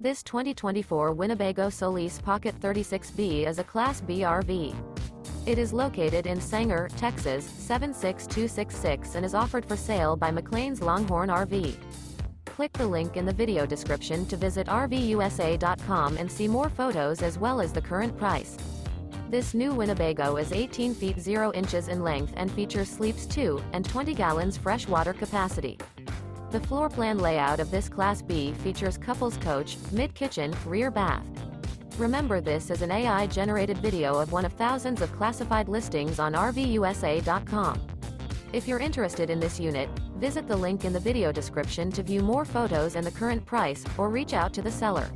This 2024 Winnebago Solis Pocket 36B is a Class B RV. It is located in Sanger, Texas, 76266 and is offered for sale by McClain's Longhorn RV. Click the link in the video description to visit RVUSA.com and see more photos as well as the current price. This new Winnebago is 18 feet 0 inches in length and features sleeps 2 and 20 gallons fresh water capacity. The floor plan layout of this Class B features couples coach, mid-kitchen, rear bath. Remember, this is an AI-generated video of one of thousands of classified listings on RVUSA.com. If you're interested in this unit, visit the link in the video description to view more photos and the current price, or reach out to the seller.